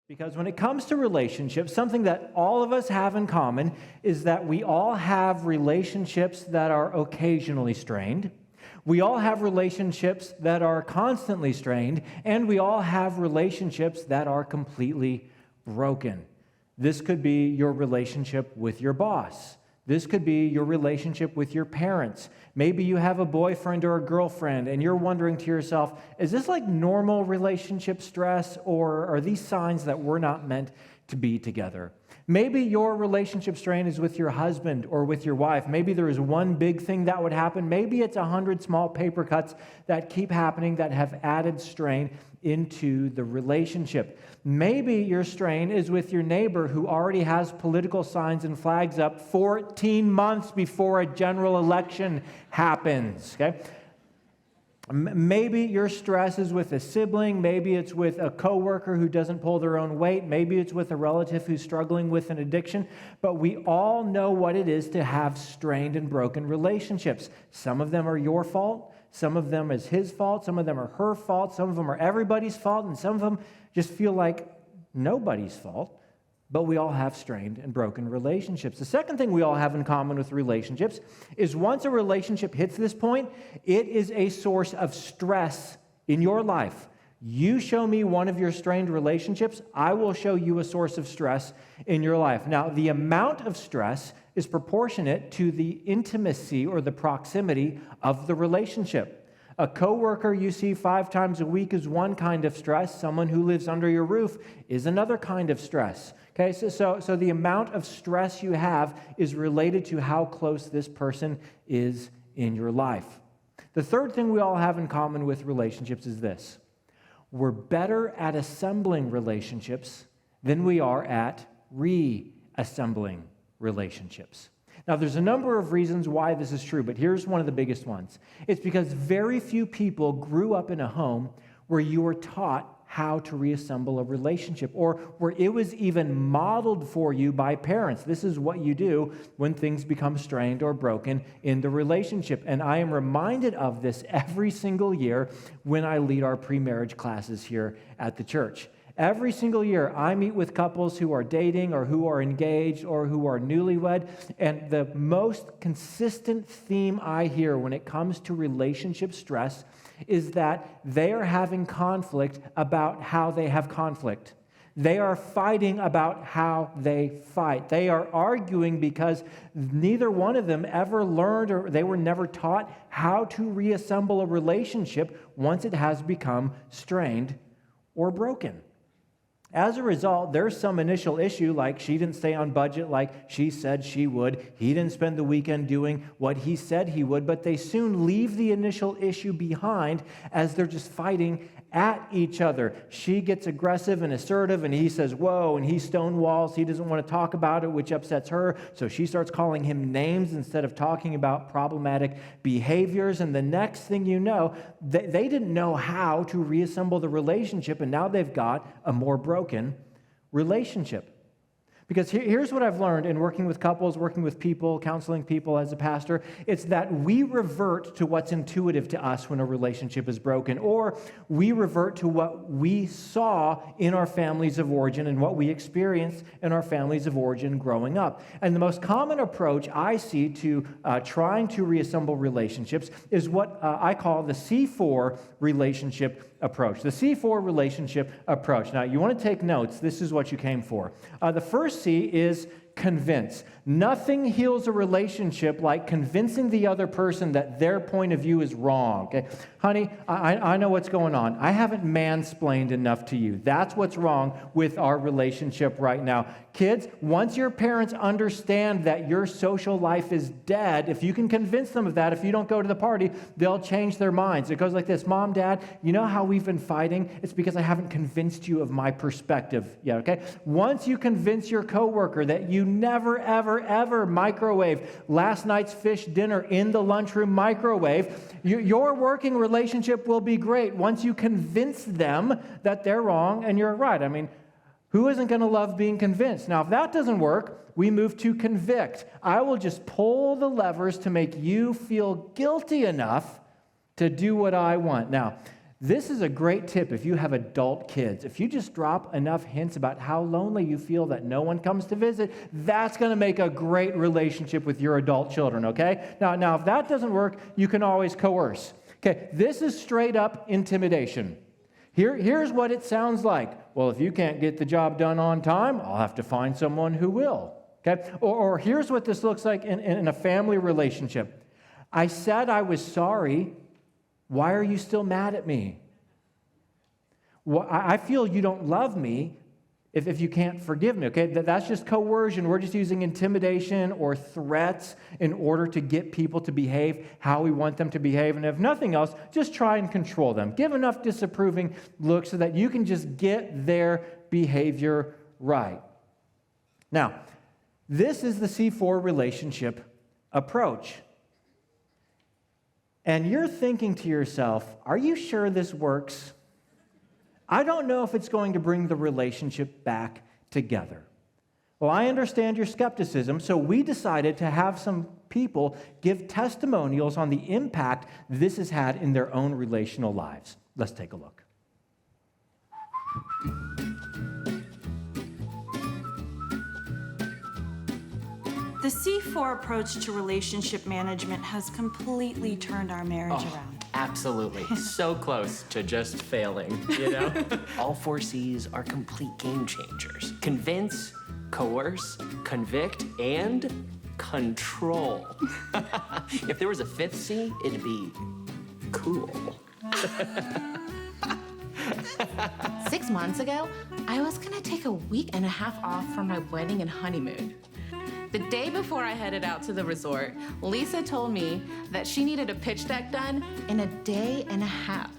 Because when it comes to relationships, something that all of us have in common is that we all have relationships that are occasionally strained. We all have relationships that are constantly strained, and we all have relationships that are completely broken. This could be your relationship with your boss. This could be your relationship with your parents. Maybe you have a boyfriend or a girlfriend and you're wondering to yourself, is this like normal relationship stress, or are these signs that we're not meant to be together? Maybe your relationship strain is with your husband or with your wife. Maybe there is one big thing that would happen. Maybe it's 100 small paper cuts that keep happening that have added strain into the relationship. Maybe your strain is with your neighbor who already has political signs and flags up 14 months before a general election happens, okay? Maybe your stress is with a sibling. Maybe it's with a coworker who doesn't pull their own weight. Maybe it's with a relative who's struggling with an addiction. But we all know what it is to have strained and broken relationships. Some of them are your fault. Some of them is his fault. Some of them are her fault. Some of them are everybody's fault. And some of them just feel like nobody's fault. But we all have strained and broken relationships. The second thing we all have in common with relationships is once a relationship hits this point, it is a source of stress in your life. You show me one of your strained relationships, I will show you a source of stress in your life. Now, the amount of stress is proportionate to the intimacy or the proximity of the relationship. A coworker you see 5 times a week is one kind of stress. Someone who lives under your roof is another kind of stress. Okay, so the amount of stress you have is related to how close this person is in your life. The third thing we all have in common with relationships is this: we're better at assembling relationships than we are at reassembling relationships. Now, there's a number of reasons why this is true, but here's one of the biggest ones. It's because very few people grew up in a home where you were taught how to reassemble a relationship, or where it was even modeled for you by parents. This is what you do when things become strained or broken in the relationship. And I am reminded of this every single year when I lead our pre-marriage classes here at the church. Every single year, I meet with couples who are dating or who are engaged or who are newlywed, and the most consistent theme I hear when it comes to relationship stress is that they are having conflict about how they have conflict. They are fighting about how they fight. They are arguing because neither one of them ever learned, or they were never taught how to reassemble a relationship once it has become strained or broken. As a result, there's some initial issue, like she didn't stay on budget like she said she would. He didn't spend the weekend doing what he said he would, but they soon leave the initial issue behind as they're just fighting at each other. She gets aggressive and assertive, and he says, whoa, and he stonewalls. He doesn't want to talk about it, which upsets her, so she starts calling him names instead of talking about problematic behaviors, and the next thing you know, they didn't know how to reassemble the relationship, and now they've got a more broken relationship. Because here's what I've learned in working with couples, working with people, counseling people as a pastor. It's that we revert to what's intuitive to us when a relationship is broken, or we revert to what we saw in our families of origin and what we experienced in our families of origin growing up. And the most common approach I see to trying to reassemble relationships is what I call the C4 relationship approach. The C4 relationship approach. Now, you want to take notes. This is what you came for. The first C is convince. Nothing heals a relationship like convincing the other person that their point of view is wrong. Okay? Honey, I know what's going on. I haven't mansplained enough to you. That's what's wrong with our relationship right now. Kids, once your parents understand that your social life is dead, if you can convince them of that, if you don't go to the party, they'll change their minds. It goes like this: Mom, Dad, you know how we've been fighting? It's because I haven't convinced you of my perspective yet, okay? Once you convince your coworker that you never, ever microwave last night's fish dinner in the lunchroom microwave, your working relationship will be great once you convince them that they're wrong and you're right. I mean, who isn't going to love being convinced? Now, if that doesn't work, we move to convict. I will just pull the levers to make you feel guilty enough to do what I want. Now, this is a great tip if you have adult kids. If you just drop enough hints about how lonely you feel that no one comes to visit, that's going to make a great relationship with your adult children, okay? Now, if that doesn't work, you can always coerce. Okay, this is straight up intimidation. Here's what it sounds like. Well, if you can't get the job done on time, I'll have to find someone who will. Okay? Or here's what this looks like in a family relationship. I said I was sorry. Why are you still mad at me? Well, I feel you don't love me if you can't forgive me, okay? That's just coercion. We're just using intimidation or threats in order to get people to behave how we want them to behave. And if nothing else, just try and control them. Give enough disapproving looks so that you can just get their behavior right. Now, this is the C4 relationship approach. And you're thinking to yourself, are you sure this works? I don't know if it's going to bring the relationship back together. Well, I understand your skepticism, so we decided to have some people give testimonials on the impact this has had in their own relational lives. Let's take a look. The C4 approach to relationship management has completely turned our marriage around. Absolutely. So close to just failing, you know? All 4 C's are complete game changers. Convince, coerce, convict, and control. If there was a 5th C, it'd be cool. 6 months ago, I was gonna take a week and a half off from my wedding and honeymoon. The day before I headed out to the resort, Lisa told me that she needed a pitch deck done in a day and a half.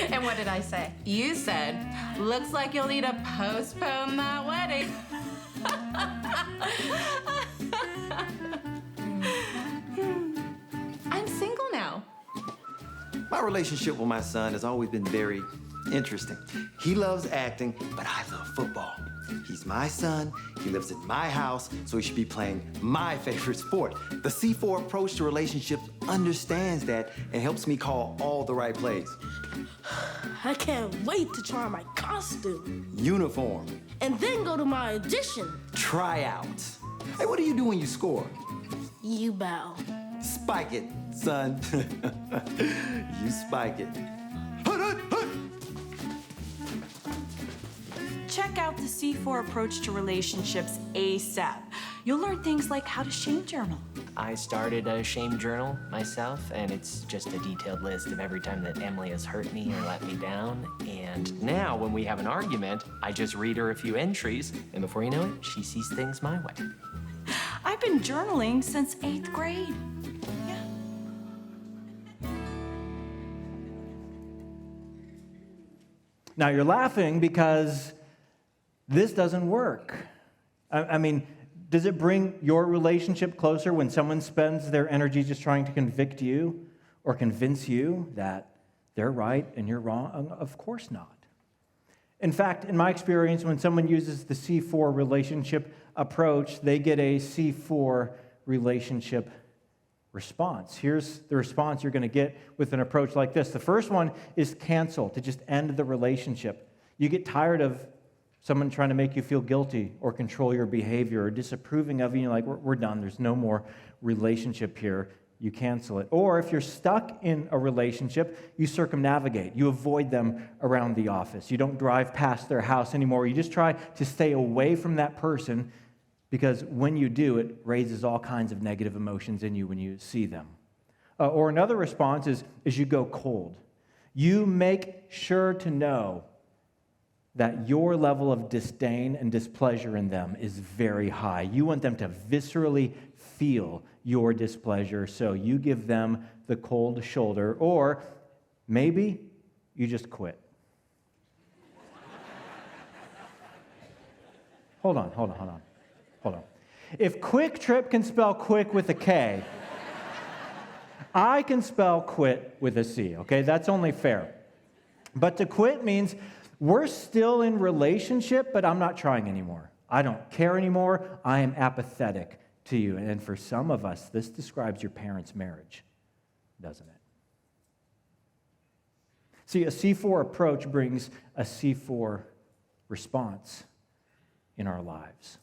And what did I say? You said, looks like you'll need to postpone that wedding. I'm single now. My relationship with my son has always been very interesting. He loves acting, but I love football. He's my son, he lives in my house, so he should be playing my favorite sport. The C4 approach to relationships understands that and helps me call all the right plays. I can't wait to try my costume. Uniform. And then go to my audition. Tryouts. Hey, what do you do when you score? You bow. Spike it, son. You spike it. Check out the C4 approach to relationships ASAP. You'll learn things like how to shame journal. I started a shame journal myself, and it's just a detailed list of every time that Emily has hurt me or let me down. And now, when we have an argument, I just read her a few entries, and before you know it, she sees things my way. I've been journaling since 8th grade. Now, you're laughing because this doesn't work. I mean, does it bring your relationship closer when someone spends their energy just trying to convict you or convince you that they're right and you're wrong? Of course not. In fact, in my experience, when someone uses the C4 relationship approach, they get a C4 relationship response. Here's the response you're going to get with an approach like this. The first one is cancel, to just end the relationship. You get tired of someone trying to make you feel guilty or control your behavior or disapproving of you. You're like, we're done. There's no more relationship here. You cancel it. Or if you're stuck in a relationship, you circumnavigate. You avoid them around the office. You don't drive past their house anymore. You just try to stay away from that person because when you do, it raises all kinds of negative emotions in you when you see them. Or another response is you go cold. You make sure to know that your level of disdain and displeasure in them is very high. You want them to viscerally feel your displeasure, so you give them the cold shoulder, or maybe you just quit. Hold on. If Quick Trip can spell quick with a K, I can spell quit with a C, okay? That's only fair. But to quit means we're still in relationship, but I'm not trying anymore. I don't care anymore. I am apathetic to you. And for some of us, this describes your parents' marriage, doesn't it? See, a C4 approach brings a C4 response in our lives.